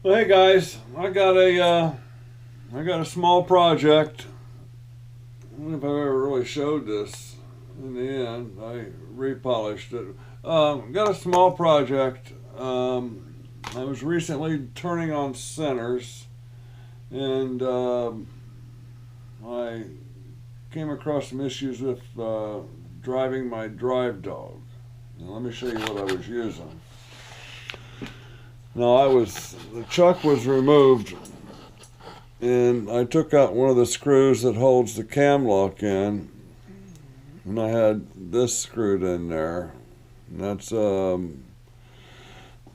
Well, hey guys, I got a small project. I don't know if I've ever really showed this. In the end, I repolished it. Got a small project. I was recently turning on centers, and I came across some issues with driving my drive dog. Now, let me show you what I was using. Now, the chuck was removed, and I took out one of the screws that holds the cam lock in, and I had this screwed in there. And that's,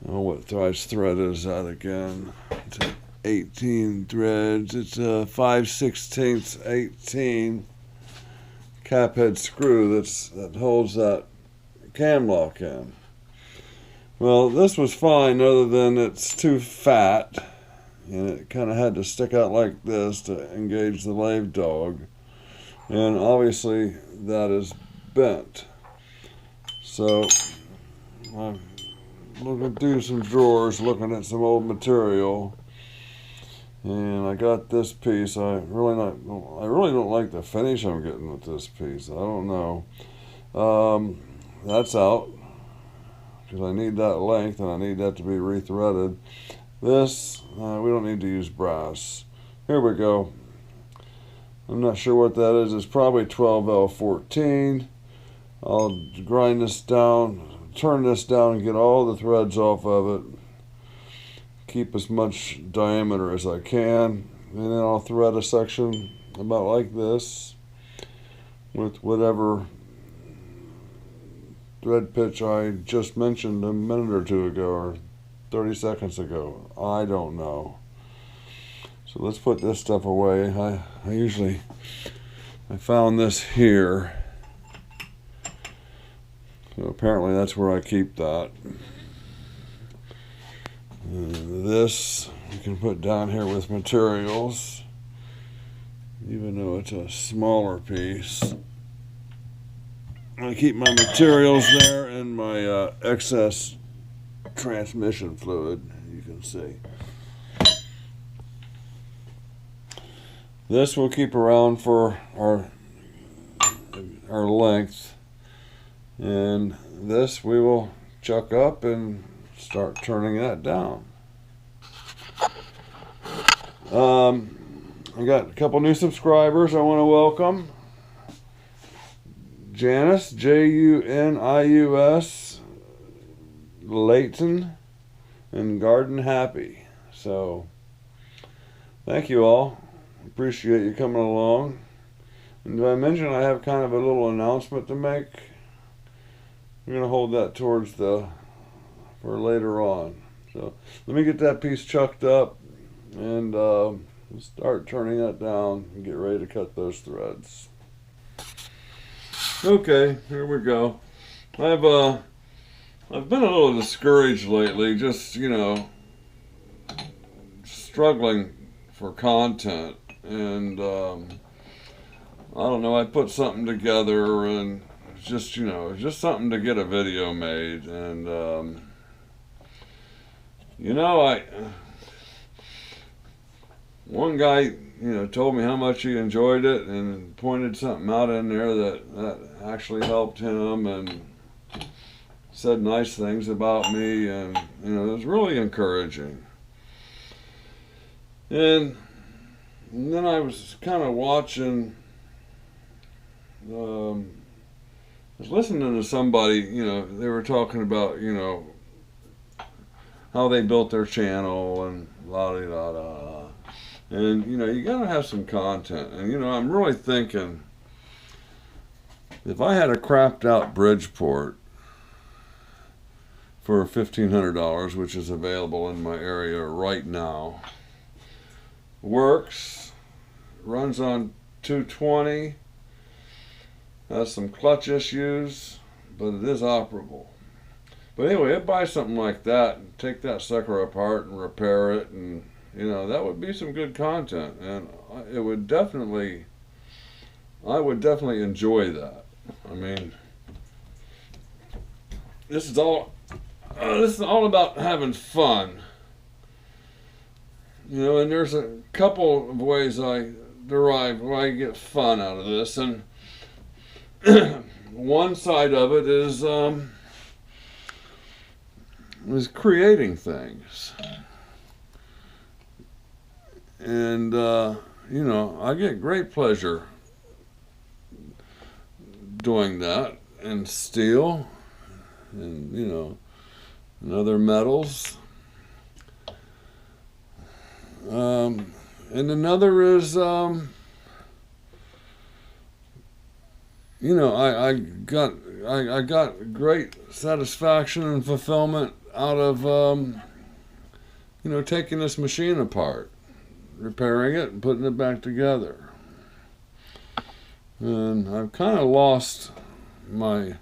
what size thread is that again? It's 18 threads. It's a 5/16 18 cap head screw that holds that cam lock in. Well, this was fine other than it's too fat, and it kind of had to stick out like this to engage the lathe dog, and obviously that is bent. So I'm looking through some drawers, looking at some old material, and I got this piece. I really don't like the finish I'm getting with this piece. I don't know. That's out, because I need that length and I need that to be rethreaded. This, we don't need to use brass. Here we go. I'm not sure what that is. It's probably 12L14. I'll grind this down, turn this down and get all the threads off of it. Keep as much diameter as I can. And then I'll thread a section about like this with whatever thread pitch I just mentioned a minute or two ago, or 30 seconds ago. I don't know. So let's put this stuff away. I found this here. So apparently that's where I keep that. This you can put down here with materials, even though it's a smaller piece. I keep my materials there and my excess transmission fluid, you can see. This will keep around for our length, and this we will chuck up and start turning that down. I got a couple new subscribers I want to welcome. Janice, Junius, Layton, and Garden Happy. So, thank you all. Appreciate you coming along. And did I mention I have kind of a little announcement to make? I'm going to hold that for later on. So, let me get that piece chucked up and start turning that down and get ready to cut those threads. Okay, here we go. I've been a little discouraged lately, just, struggling for content, and I don't know, I put something together, and it's just something to get a video made, and one guy told me how much he enjoyed it and pointed something out in there that actually helped him and said nice things about me, and it was really encouraging. And then I was kind of watching, I was listening to somebody, they were talking about, how they built their channel and la-di-da-da. And, you gotta have some content. And, I'm really thinking, if I had a crapped out Bridgeport for $1,500, which is available in my area right now, works, runs on 220, has some clutch issues, but it is operable. But anyway, I'd buy something like that and take that sucker apart and repair it, and that would be some good content, and I would definitely enjoy that. I mean, this is all about having fun. You know, and there's a couple of ways I get fun out of this, and one side of it is creating things, and you know, I get great pleasure doing that, and steel, and you know, and other metals. And another is, you know, I got great satisfaction and fulfillment out of, you know, taking this machine apart, repairing it, and putting it back together. And I've kind of lost my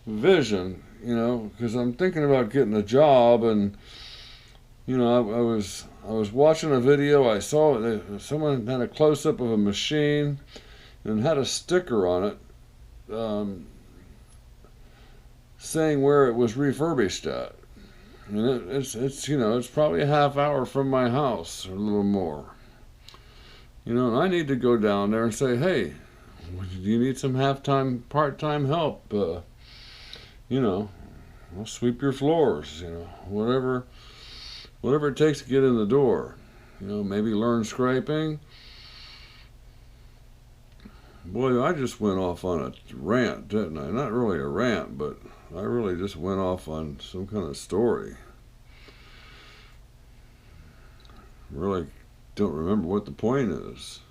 vision, you know, because I'm thinking about getting a job, and you know, I was watching a video. I saw someone had a close up of a machine and had a sticker on it saying where it was refurbished at. And it's you know, it's probably a half hour from my house or a little more. You know, and I need to go down there and say, hey, do you need some part-time help? You know, I'll sweep your floors. You know, whatever it takes to get in the door. You know, maybe learn scraping. Boy, I just went off on a rant, didn't I? Not really a rant, but I really just went off on some kind of story. Really don't remember what the point is.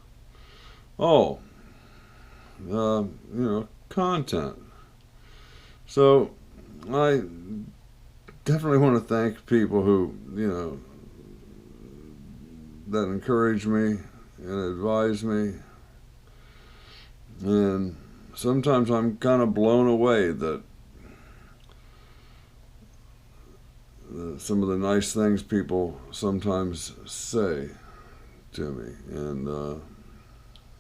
Oh, you know, content. So, I definitely want to thank people who, you know, that encourage me and advise me. And sometimes I'm kind of blown away that some of the nice things people sometimes say to me, and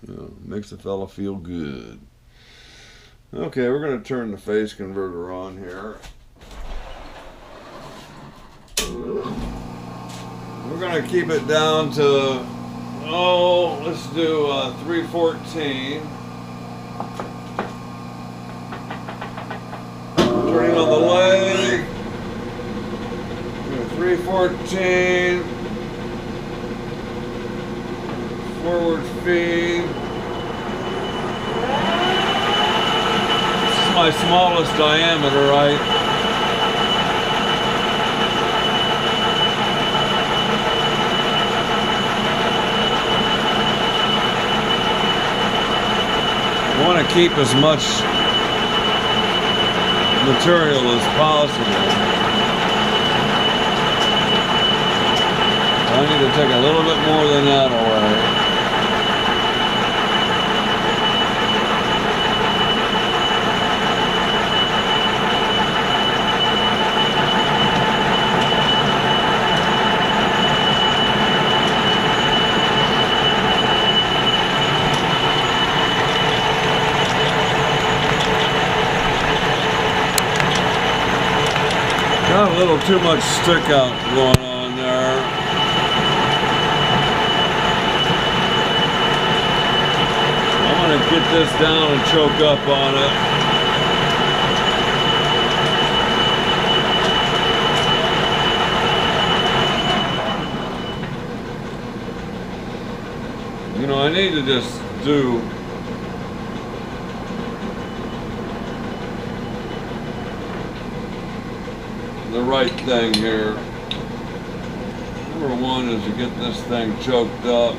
you know, makes a fella feel good. Okay, we're going to turn the phase converter on here. We're going to keep it down to, oh, let's do 314. Turning on the leg. 314. Forward feed. This is my smallest diameter, right? I want to keep as much material as possible. I need to take a little bit more than that away. Got a little too much stick out going on there. I'm going to get this down and choke up on it. You know, I need to just do the right thing here. Number one is to get this thing choked up.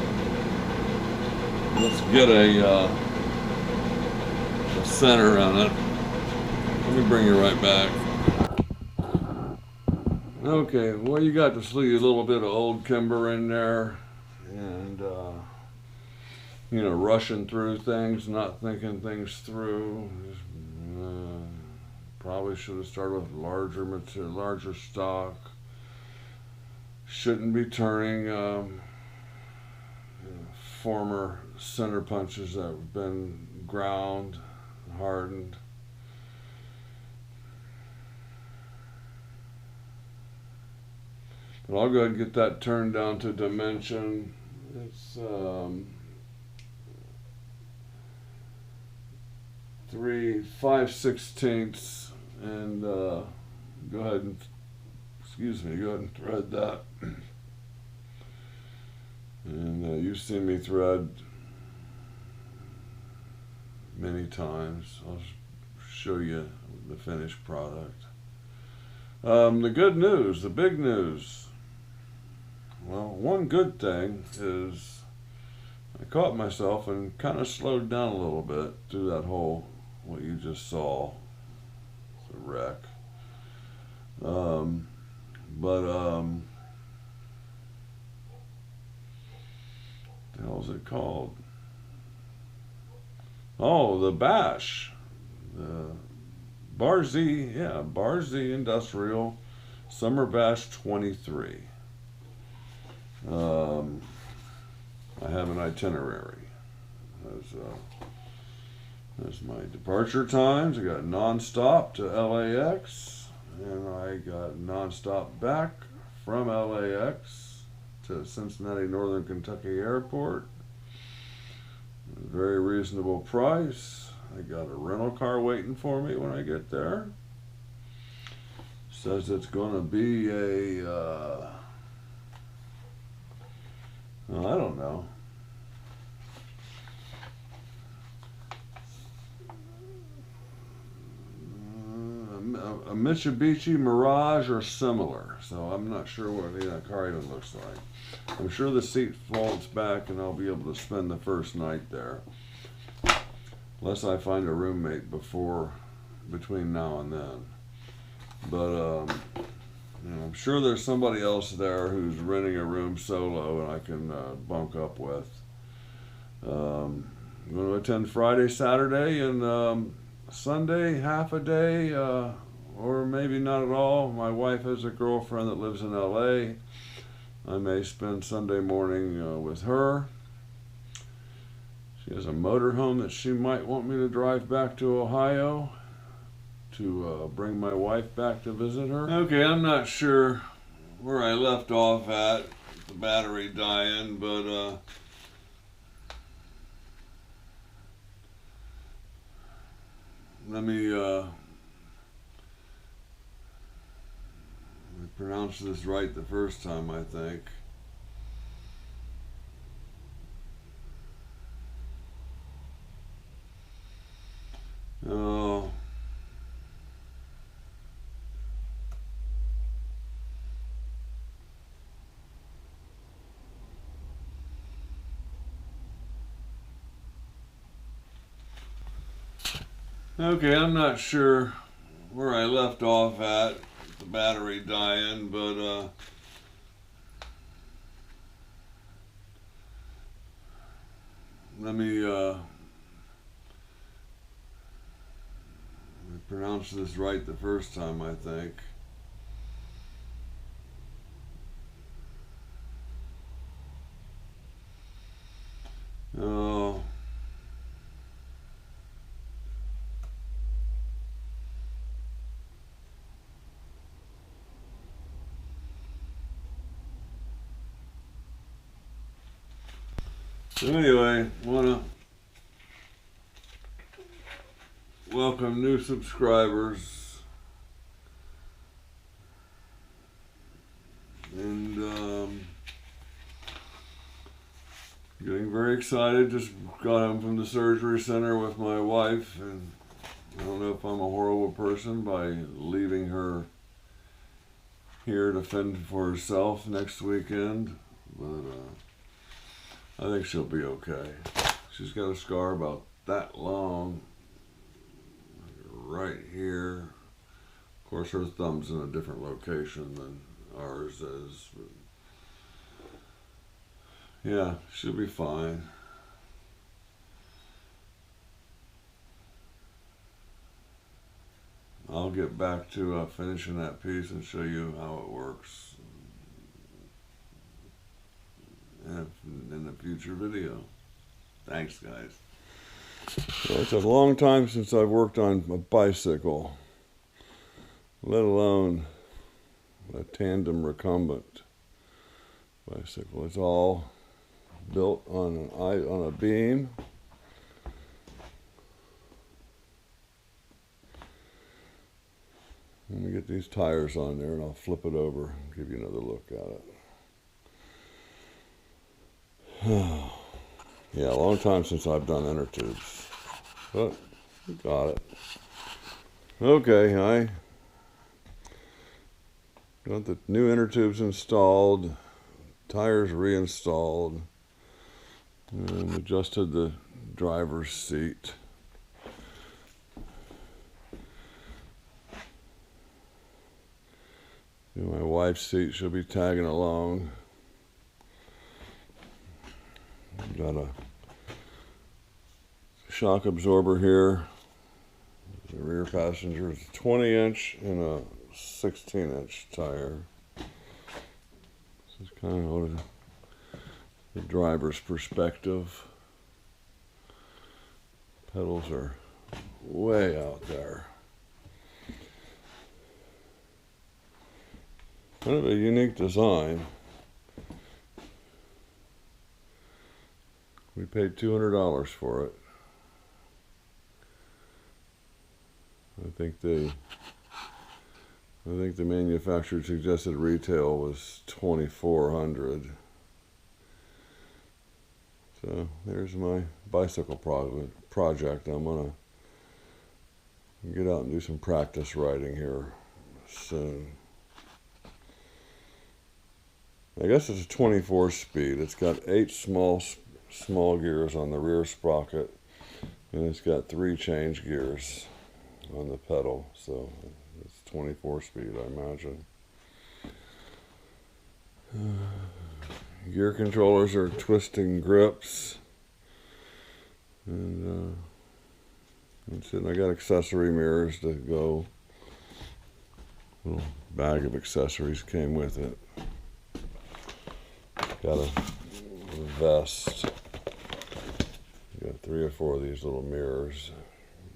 Let's get a center on it. Let me bring you right back. Okay, well, you got to see a little bit of old Kimber in there, and you know, rushing through things, not thinking things through. Probably should have started with larger material, larger stock. Shouldn't be turning former center punches that have been ground, hardened. But I'll go ahead and get that turned down to dimension. It's 5/16, and go ahead and go ahead and thread that. And you've seen me thread many times. I'll show you the finished product. The good news, the big news. Well, one good thing is I caught myself and kind of slowed down a little bit through that whole, what you just saw, the wreck. What the hell is it called? Oh, the Bash. The Bar Z, Bar Z Industrial Summer Bash 23. I have an itinerary. There's my departure times. I got nonstop to LAX, and I got nonstop back from LAX to Cincinnati Northern Kentucky Airport. Very reasonable price. I got a rental car waiting for me when I get there. Says it's going to be well, I don't know. A Mitsubishi Mirage or similar. So I'm not sure what that car even looks like. I'm sure the seat folds back and I'll be able to spend the first night there. Unless I find a roommate between now and then. But I'm sure there's somebody else there who's renting a room solo and I can bunk up with. I'm going to attend Friday, Saturday, and Sunday, half a day, or maybe not at all. My wife has a girlfriend that lives in LA. I may spend Sunday morning with her. She has a motorhome that she might want me to drive back to Ohio to bring my wife back to visit her. Okay, I'm not sure where I left off at the battery dying, but let me pronounce this right the first time, I think. Oh. Okay, I'm not sure where I left off at the battery dying, but let me pronounce this right the first time, I think. Oh. So anyway, want to welcome new subscribers, and getting very excited. Just got home from the surgery center with my wife, and I don't know if I'm a horrible person by leaving her here to fend for herself next weekend, but I think she'll be okay. She's got a scar about that long right here. Of course, her thumb's in a different location than ours is. But yeah, she'll be fine. I'll get back to finishing that piece and show you how it works in a future video. Thanks, guys. So it's a long time since I've worked on a bicycle, let alone a tandem recumbent. bicycle. It's all built on a beam. Let me get these tires on there and I'll flip it over and give you another look at it. Yeah, a long time since I've done inner tubes, but we got it. Okay, I got the new inner tubes installed, tires reinstalled, and adjusted the driver's seat. My wife's seat should be tagging along. Got a shock absorber here. The rear passenger is a 20-inch and a 16-inch tire. This is kind of the driver's perspective. Pedals are way out there. Kind of a unique design. We paid $200 for it. I think the manufacturer suggested retail was $2,400. So there's my bicycle project. I'm gonna get out and do some practice riding here soon. I guess it's a 24 speed. It's got 8 small gears on the rear sprocket, and it's got 3 change gears on the pedal, so it's 24 speed, I imagine. Gear controllers are twisting grips, and that's it. I got accessory mirrors to go. Little bag of accessories came with it. Got a vest. Got 3 or 4 of these little mirrors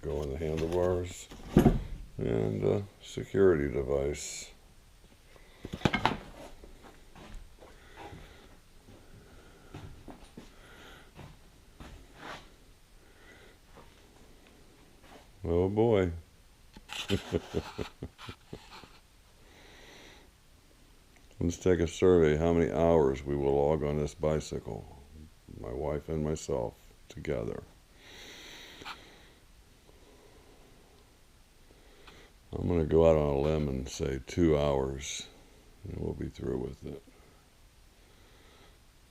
go in the handlebars, and a security device. Oh boy. Let's take a survey how many hours we will log on this bicycle, my wife and myself together. I'm going to go out on a limb and say 2 hours, and we'll be through with it.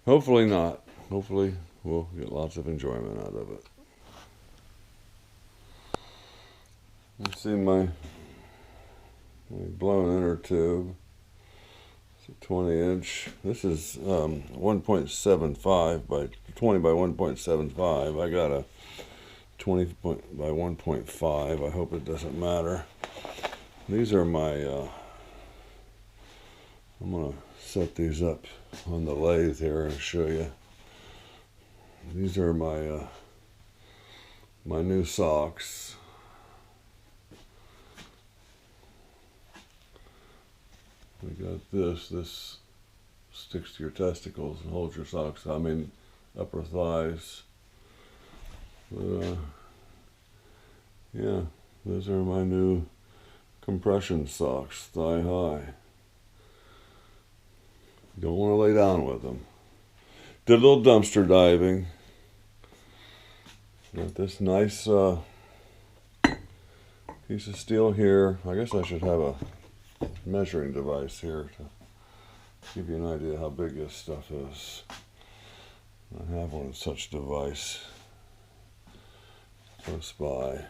Hopefully not. Hopefully we'll get lots of enjoyment out of it. You see my blown inner tube. It's a 20-inch. This is 1.75 by 20 by 1.75. I got a 20 by 1.5. I hope it doesn't matter. These are my, I'm going to set these up on the lathe here and show you. These are my, my new socks. We got this sticks to your testicles and holds your socks, I mean upper thighs. Yeah, those are my new compression socks, thigh high. Don't want to lay down with them. Did a little dumpster diving. Got this nice piece of steel here. I guess I should have a measuring device here to give you an idea how big this stuff is. I have one such device close by.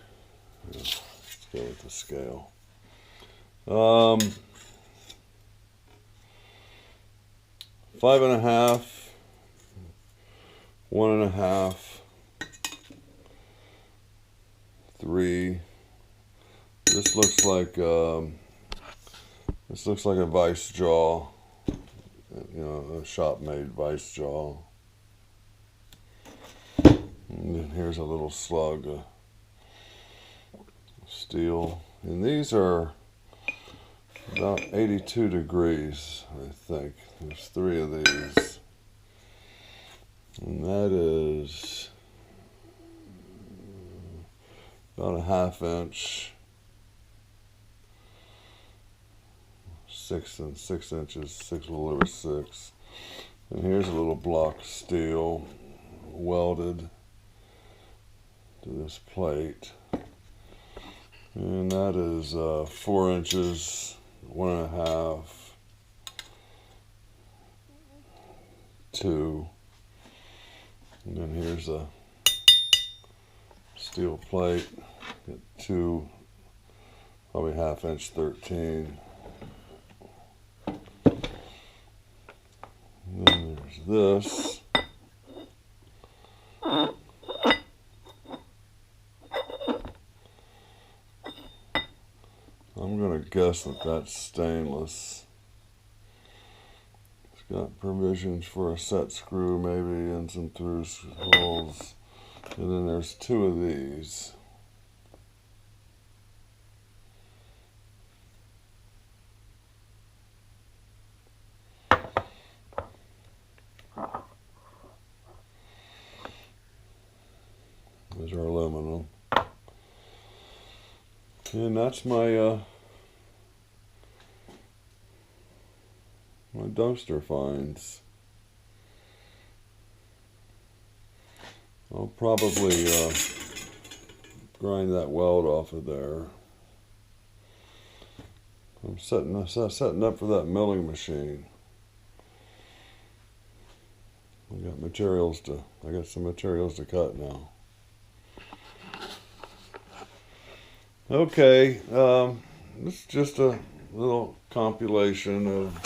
Yeah, let's go with the scale. 5.5, 1.5, 3. This looks like a vice jaw, you know, a shop-made vice jaw. And then here's a little slug of steel. And these are About 82 degrees, I think. There's 3 of these. And that is about a 1/2 inch. 6 and 6 inches, 6 will over 6. And here's a little block of steel welded to this plate. And that is 4 inches, 1.5, 2. And then here's a steel plate, got 2, probably 1/2 inch, 13. And then there's this. I'm going to guess that that's stainless. It's got provisions for a set screw maybe and some through holes. And then there's 2 of these. These are aluminum. And that's my my dumpster finds. I'll probably grind that weld off of there. I'm setting up for that milling machine. I got some materials to cut now. Okay, this is just a little compilation of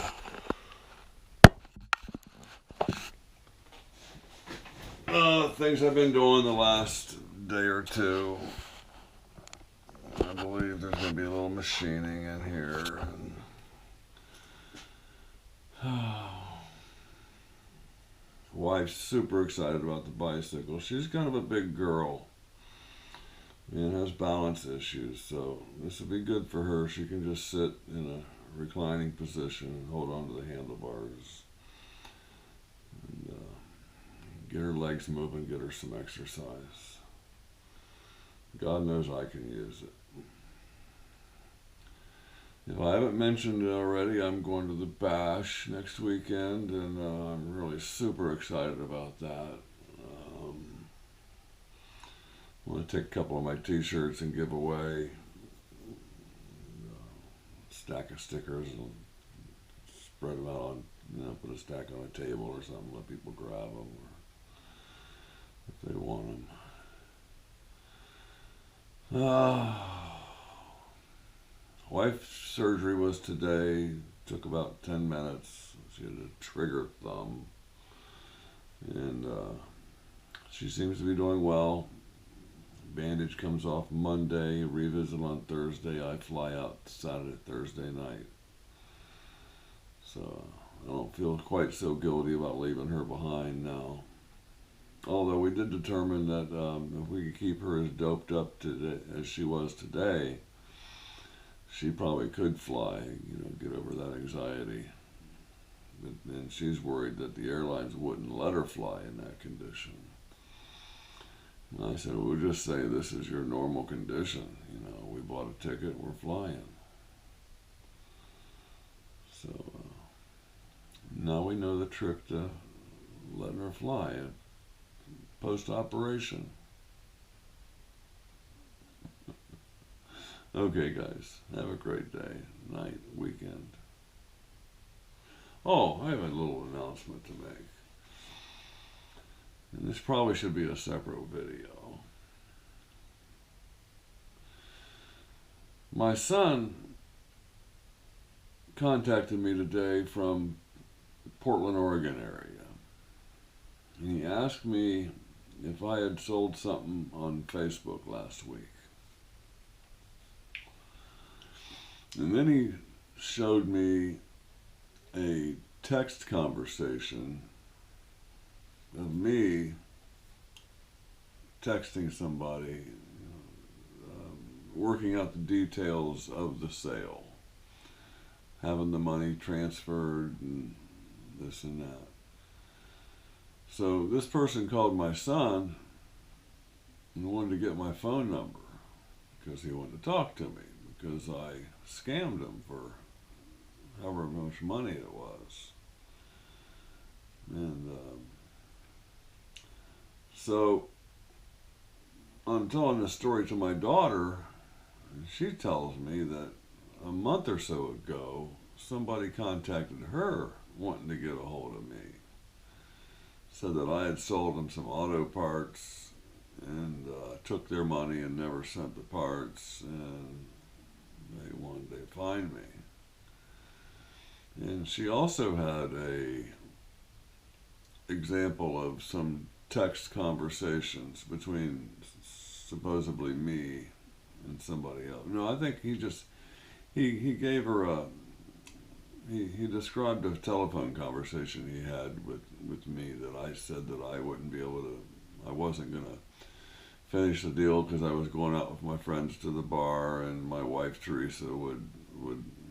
things I've been doing the last day or two. I believe there's going to be a little machining in here. Wife's super excited about the bicycle. She's kind of a big girl and has balance issues, so this will be good for her. She can just sit in a reclining position and hold on to the handlebars and get her legs moving, get her some exercise. God knows I can use it. If I haven't mentioned it already, I'm going to the Bash next weekend, and I'm really super excited about that. I'm going to take a couple of my t-shirts and give away a stack of stickers and spread them out on, put a stack on a table or something, let people grab them or if they want them. Wife's surgery was today, took about 10 minutes. She had a trigger thumb, and she seems to be doing well. Bandage comes off Monday, revisit on Thursday. I fly out Thursday night. So I don't feel quite so guilty about leaving her behind now. Although we did determine that if we could keep her as doped up today as she was today, she probably could fly, get over that anxiety. And she's worried that the airlines wouldn't let her fly in that condition. And I said, we'll just say this is your normal condition. We bought a ticket, we're flying. So now we know the trick to letting her fly post-operation. Okay, guys, have a great day, night, weekend. Oh, I have a little announcement to make. And this probably should be a separate video. My son contacted me today from Portland, Oregon area. And he asked me if I had sold something on Facebook last week. And then he showed me a text conversation of me texting somebody, working out the details of the sale. having the money transferred and this and that. So this person called my son and wanted to get my phone number because he wanted to talk to me because I scammed him for however much money it was. And so I'm telling this story to my daughter, and she tells me that a month or so ago, somebody contacted her wanting to get a hold of me. Said that I had sold them some auto parts and took their money and never sent the parts, and they wanted to find me. And she also had a example of some text conversations between supposedly me and somebody else. No, I think he gave her he described a telephone conversation he had with me that I said that I wouldn't be able to, I wasn't going to finish the deal because I was going out with my friends to the bar, and my wife Teresa would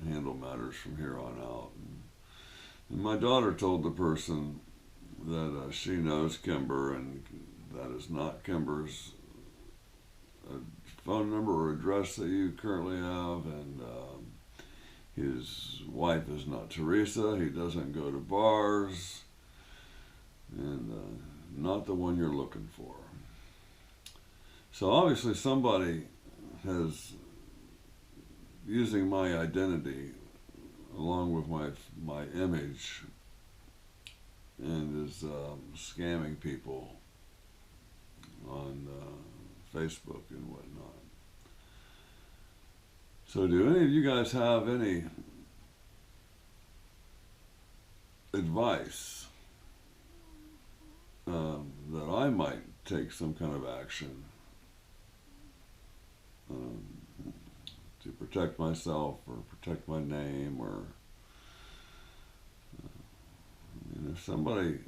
handle matters from here on out. And my daughter told the person that she knows Kimber, and that is not Kimber's phone number or address that you currently have, and his wife is not Teresa. He doesn't go to bars, and not the one you're looking for. So obviously somebody has, using my identity along with my image, and is scamming people on Facebook and whatnot. So do any of you guys have any advice that I might take some kind of action to protect myself or protect my name, or if somebody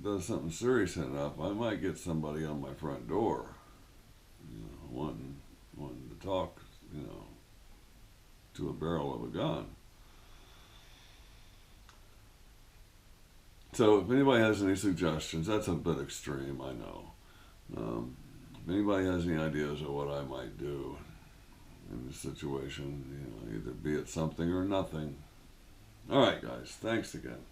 does something serious enough, I might get somebody on my front door, wanting to talk, to a barrel of a gun. So if anybody has any suggestions, that's a bit extreme, I know. If anybody has any ideas of what I might do in this situation, either be it something or nothing. All right, guys, thanks again.